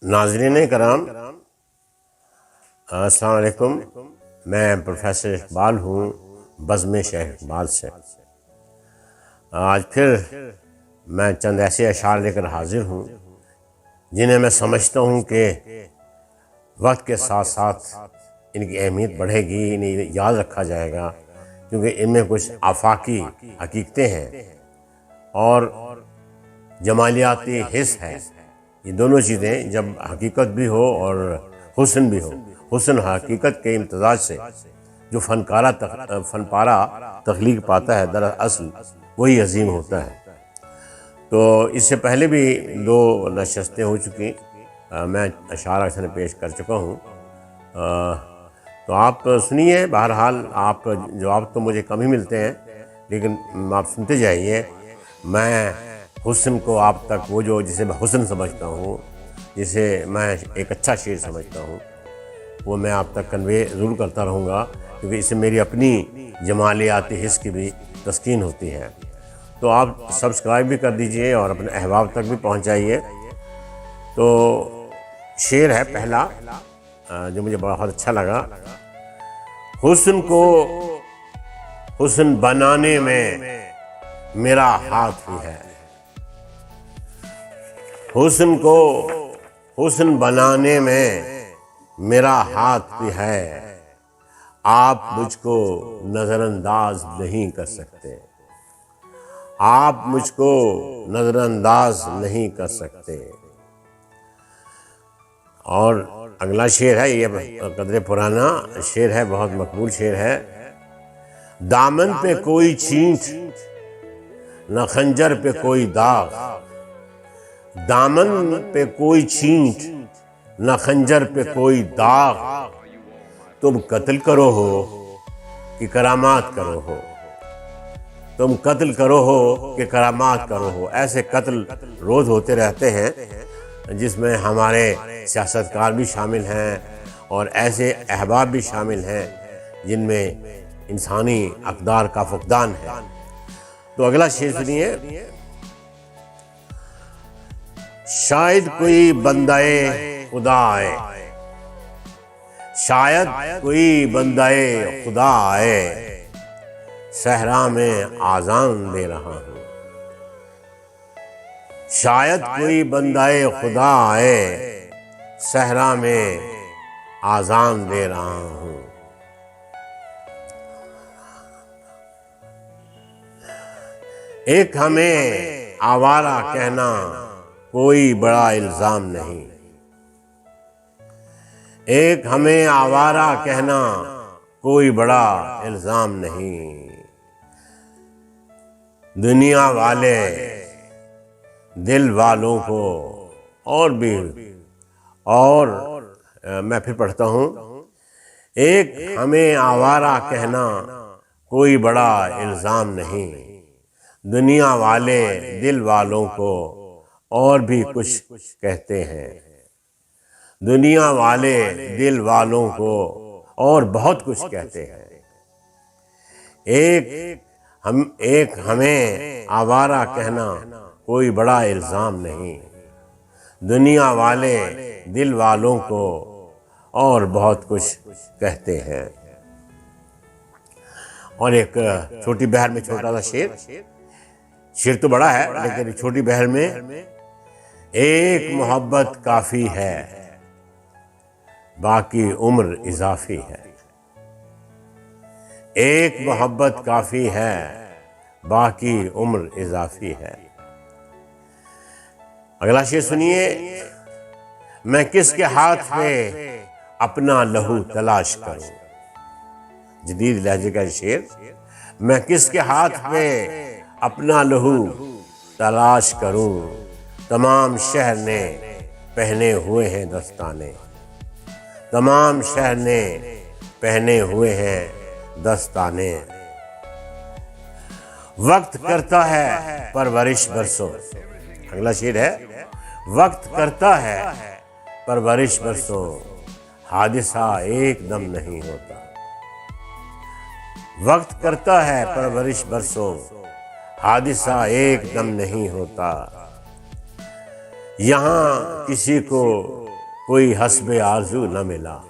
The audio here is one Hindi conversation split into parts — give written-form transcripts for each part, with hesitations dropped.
नाज़रीन कराम, अस्सलाम वालेकुम। मैं प्रोफेसर इकबाल हूँ बज़्म शेख इकबाल से। आज फिर मैं चंद ऐसे अशार लेकर हाजिर हूँ जिन्हें मैं समझता हूँ कि वक्त के साथ साथ इनकी अहमियत बढ़ेगी, इन्हें याद रखा जाएगा, क्योंकि इनमें कुछ आफाकी हकीकतें हैं और जमालियाती हिस्स है। ये दोनों चीज़ें जब हकीकत भी हो और हुस्न भी हो, हुस्न हकीकत के इम्तजाज से जो फनपारा तख्लीक पाता है, दरअसल वही अजीम होता है। तो इससे पहले भी दो नशस्तें हो चुकी, मैं अशार अक्सर पेश कर चुका हूँ। तो आप सुनिए। बहरहाल आप जवाब तो मुझे कम ही मिलते हैं, लेकिन आप सुनते जाइए। मैं हुस्न को आप तक, वो जो जिसे मैं हुस्न समझता हूँ, जिसे मैं एक अच्छा शेर समझता हूँ, वो मैं आप तक कन्वे ज़रूर करता रहूँगा, क्योंकि इससे मेरी अपनी जमालियाती हिस्स की भी तस्कीन होती है। तो आप सब्सक्राइब भी कर दीजिए और अपने अहबाब तक भी पहुँचाइए। तो शेर है पहला, जो मुझे बहुत अच्छा लगा। हुस्न को हुस्न बनाने में मेरा हाथ ही है। हुस्न को हुस्न बनाने में मेरा हाथ भी है। आप मुझको नज़रअंदाज नहीं कर सकते, आप मुझको नज़रअंदाज नहीं कर सकते। और अगला शेर है, ये कदरे पुराना शेर है, बहुत मकबूल शेर है। दामन पे कोई छींट न खंजर पे कोई दाग, दामन पे कोई छींट न खंजर पे कोई दाग। तुम कत्ल करो हो कि करामात करो हो, तुम कत्ल करो हो कि करामात करो हो। ऐसे कत्ल रोज़ होते रहते हैं जिसमें हमारे सियासतकार भी शामिल हैं और ऐसे अहबाब भी शामिल हैं जिनमें इंसानी अक़दार का फुक़दान है। तो अगला शेर सुनिए। शायद कोई बंदाए खुदा आए, शायद कोई बंदाए खुदा आए, सहरा में आज़ान दे रहा हूँ। शायद कोई बंदाए खुदा आए, सहरा में आज़ान दे रहा हूँ। एक हमें आवारा कहना कोई बड़ा इल्ज़ाम नहीं, एक हमें आवारा कहना कोई बड़ा इल्ज़ाम नहीं। दुनिया वाले दिल वालों को मैं फिर पढ़ता हूँ। एक हमें आवारा कहना कोई बड़ा इल्ज़ाम नहीं, दुनिया वाले दिल वालों को और भी कुछ कहते हैं, दुनिया वाले दिल वालों को और बहुत कुछ कहते हैं। एक हमें आवारा कहना कोई बड़ा इल्ज़ाम नहीं, दुनिया वाले दिल वालों को और बहुत कुछ कहते हैं। और एक छोटी बहर में छोटा सा शेर, शेर तो बड़ा है लेकिन छोटी बहर में, एक मोहब्बत काफ़ी है बाकी उम्र इजाफी है, एक मोहब्बत काफ़ी है बाकी उम्र इजाफी है। अगला शेर सुनिए। मैं किसके हाथ में अपना लहू तलाश करूं, जदीद लहजे का शेर। मैं किसके हाथ में अपना लहू तलाश करूं, तमाम शहर ने पहने हुए हैं दस्ताने, तमाम शहर ने पहने हुए हैं दस्ताने। वक्त करता है परवरिश बरसों, अगला शेर है। वक्त करता है परवरिश बरसों, हादिसा एकदम नहीं होता। वक्त करता है परवरिश बरसों, हादिसा एकदम नहीं होता। यहाँ किसी को कोई हस्बे आरज़ू न मिला।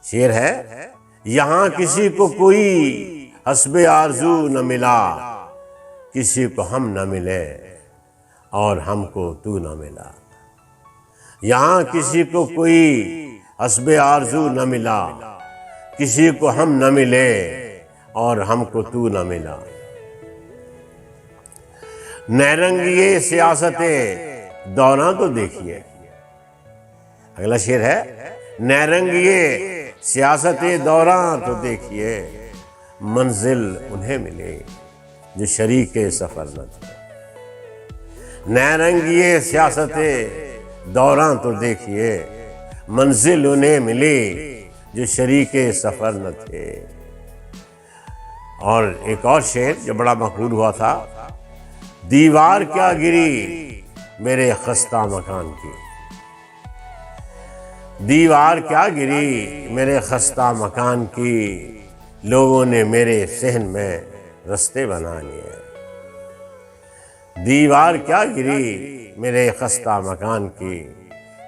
शेर है, यहाँ किसी को कोई हस्बे आरज़ू न मिला, किसी को हम न मिले और हमको तू न मिला। यहाँ किसी को कोई हस्बे आरज़ू न मिला, किसी को हम न मिले और हमको तू न मिला। नैरंगिए सियासते दौरान तो देखिए। अगला शेर है, नैरंगिए सियासते दौरान तो देखिए, मंजिल उन्हें मिले जो शरीके सफर न थे। नैरंगिए सियासते दौरान तो देखिए, मंजिल उन्हें मिले जो शरीके सफर न थे। और एक और शेर जो बड़ा मकबूल हुआ था, दीवार क्या गिरी मेरे खस्ता मकान की। दीवार क्या गिरी मेरे खस्ता मकान की, लोगों ने मेरे सहन में रास्ते बना लिए। दीवार क्या गिरी मेरे खस्ता मकान की,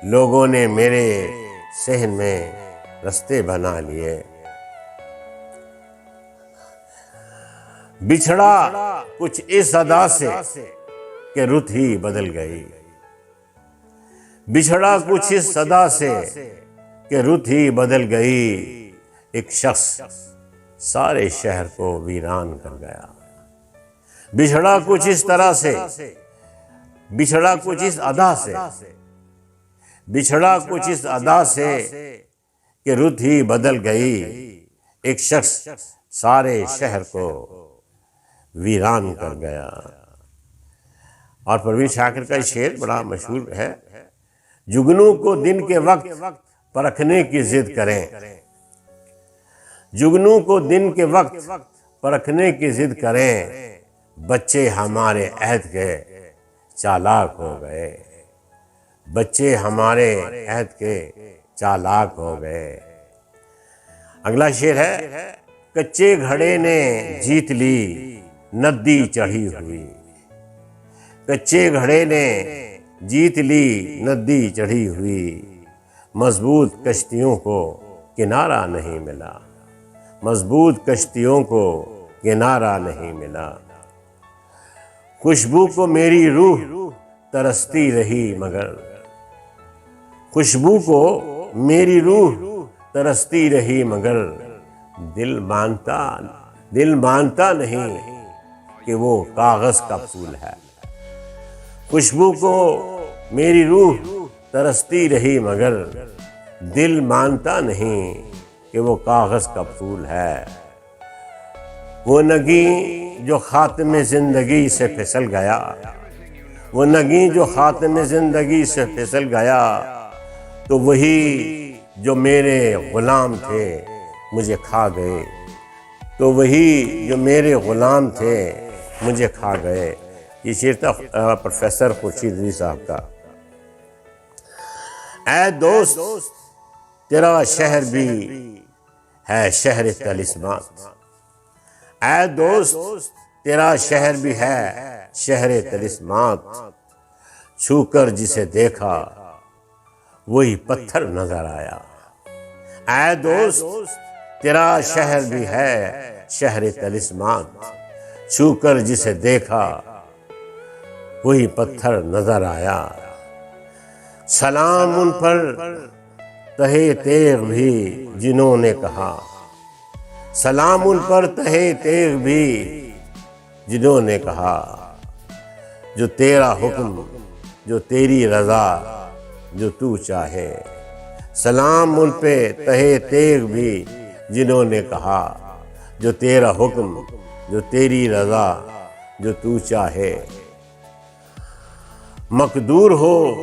लोगों ने मेरे सहन में रास्ते बना लिए। बिछड़ा कुछ इस अदा से कि रुत ही बदल गई। बिछड़ा कुछ इस अदा से कि रुत ही बदल गई। एक शख्स सारे शहर को वीरान कर गया। बिछड़ा कुछ इस तरह से, बिछड़ा कुछ इस अदा से, बिछड़ा कुछ इस अदा से कि रुत ही बदल गई। एक शख्स सारे शहर को वीरान कर गया। और परवीन शाकिर का शेर बड़ा मशहूर है, जुगनू को दिन के वक्त परखने की जिद करें। जुगनू को दिन के वक्त परखने की जिद करें, बच्चे हमारे अहद के चालाक हो गए। बच्चे हमारे अहद के चालाक हो गए। अगला शेर है, कच्चे घड़े ने जीत ली नदी चढ़ी हुई। कच्चे घड़े ने जीत ली नदी चढ़ी हुई, मजबूत कश्तियों को किनारा नहीं मिला। मजबूत कश्तियों को किनारा नहीं मिला। खुशबू को मेरी रूह तरसती रही मगर, खुशबू को मेरी रूह तरसती रही मगर, दिल मानता नहीं कि वो कागज का फूल है। खुशबू को मेरी रूह तरसती रही मगर, दिल मानता नहीं कि वो कागज का फूल है। वो नगी जो खात्मे जिंदगी से फिसल गया, वो नगी जो खात्मे जिंदगी से फिसल गया, तो वही जो मेरे गुलाम थे मुझे खा गए। तो वही जो मेरे गुलाम थे मुझे खा गए। ये शेर था प्रोफेसर खुर्शीद अली साहब का। ऐ दोस्त तेरा शहर भी है शहर तलिस्मात। ऐ दोस्त तेरा शहर भी है शहर तलिस्मात। छूकर जिसे देखा वही पत्थर नजर आया। ऐ दोस्त तेरा शहर भी है शहर तलिस्मात। छूकर जिसे देखा वही पत्थर नजर आया। सलाम उन पर तहे तेग भी जिन्होंने कहा। सलाम उन पर तहे तेग भी जिन्होंने कहा, जो तेरा हुक्म जो तेरी रजा जो तू चाहे। सलाम उन पे तहे तेग भी जिन्होंने कहा, जो तेरा हुक्म जो तेरी रजा जो तू चाहे। मकदूर हो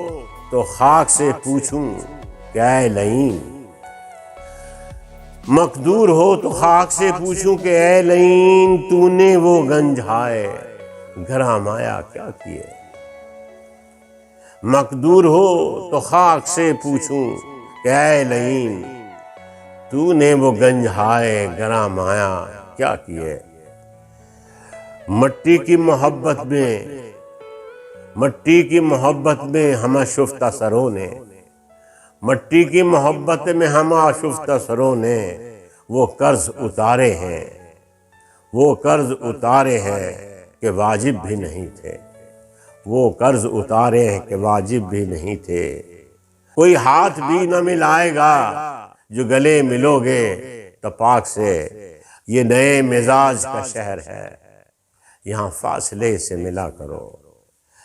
तो खाक से पूछूं क्या लईन। मकदूर हो तो खाक से पूछूं कि ऐ लईन, तूने वो गंजाए घराम आया क्या किए। मकदूर हो तो खाक से पूछूं कि ऐ लईन, तूने वो गंजाए घराम आया क्या किए। मट्टी की मोहब्बत में, मट्टी की मोहब्बत में हम शुफ्ता सरों ने, मट्टी की मोहब्बत में हम आशुफ्ता सरों ने वो कर्ज उतारे हैं, वो कर्ज उतारे हैं कि वाजिब भी नहीं थे, वो कर्ज उतारे हैं कि वाजिब भी नहीं थे। कोई हाथ भी न मिलाएगा जो गले मिलोगे तपाक से, ये नए मिजाज का शहर है, यहाँ फासले से मिला करो।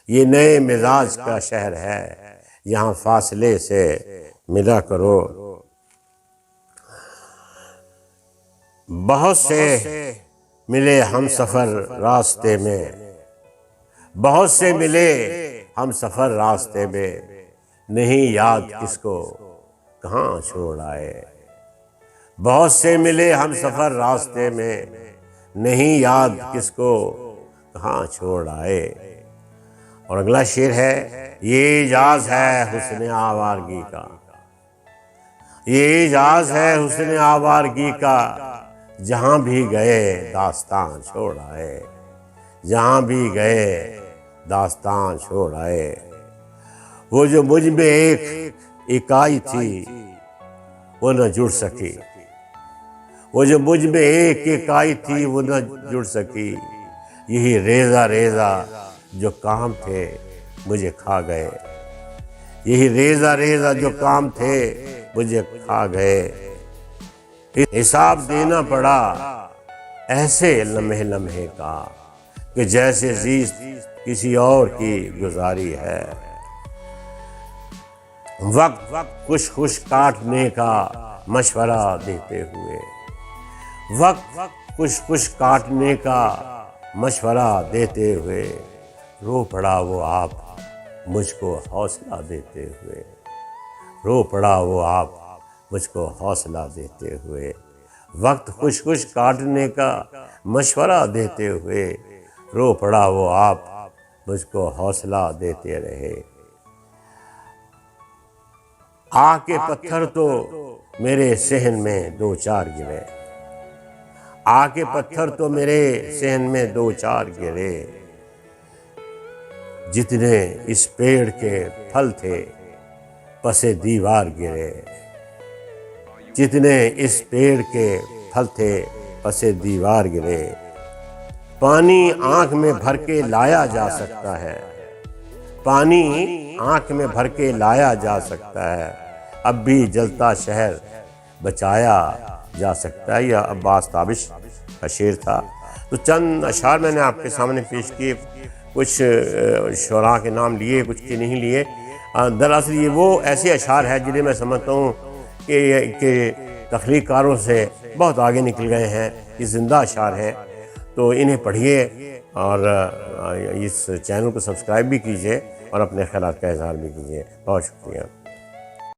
ये नए मिजाज का शहर है, यहाँ फासले से मिला करो। बहुत से मिले हम सफ़र रास्ते में, बहुत से मिले हम सफ़र रास्ते में, नहीं याद किसको कहाँ छोड़ आए। बहुत से मिले हम सफ़र रास्ते में, नहीं याद किसको कहाँ छोड़ आए। और अगला शेर है, ये इजाज़ है हुस्न आवारगी का, ये इजाज़ है हुस्न आवारगी का, जहाँ भी गए दास्तान छोड़ आए, जहाँ भी गए दास्तान छोड़ आए। वो जो मुझ में एक इकाई थी वो न जुड़ सकी, वो जो मुझ में एक इकाई थी वो न जुड़ सकी। यही रेजा रेजा जो काम थे मुझे खा गए, यही रेजा रेजा जो काम थे मुझे खा गए। हिसाब देना पड़ा ऐसे लम्हे लम्हे का कि जैसे जीस्त किसी और की गुजारी है। वक्त खुश खुश काटने का मशवरा देते हुए, वक्त खुश खुश काटने का मशवरा देते हुए, रो पड़ा वो आप मुझको हौसला देते हुए, रो पड़ा वो आप मुझको हौसला देते हुए। वक्त खुश खुश काटने का मशवरा देते हुए, रो पड़ा वो आप मुझको हौसला देते रहे। आके पत्थर तो मेरे सहन में दो चार गिरे, आके पत्थर तो मेरे सहन में दो चार गिरे, जितने इस पेड़ के फल थे पसे दीवार गिरे, जितने इस पेड़ के फल थे पसे दीवार गिरे। पानी आँख में भर के लाया जा सकता है, पानी आँख में भर के लाया जा सकता है, अब भी जलता शहर बचाया जा सकता है। यह अब्बास ताबिश का शेर था। तो चंद अशार मैंने आपके सामने पेश किए, कुछ शुरा के नाम लिए, कुछ के नहीं लिए। दरअसल ये वो ऐसे अशार है जिन्हें मैं समझता हूँ कि तख्लीक़कारों से बहुत आगे निकल गए हैं, ये ज़िंदा अशार हैं। तो इन्हें पढ़िए और इस चैनल को सब्सक्राइब भी कीजिए और अपने ख़यालात का इज़हार भी कीजिए। बहुत शुक्रिया।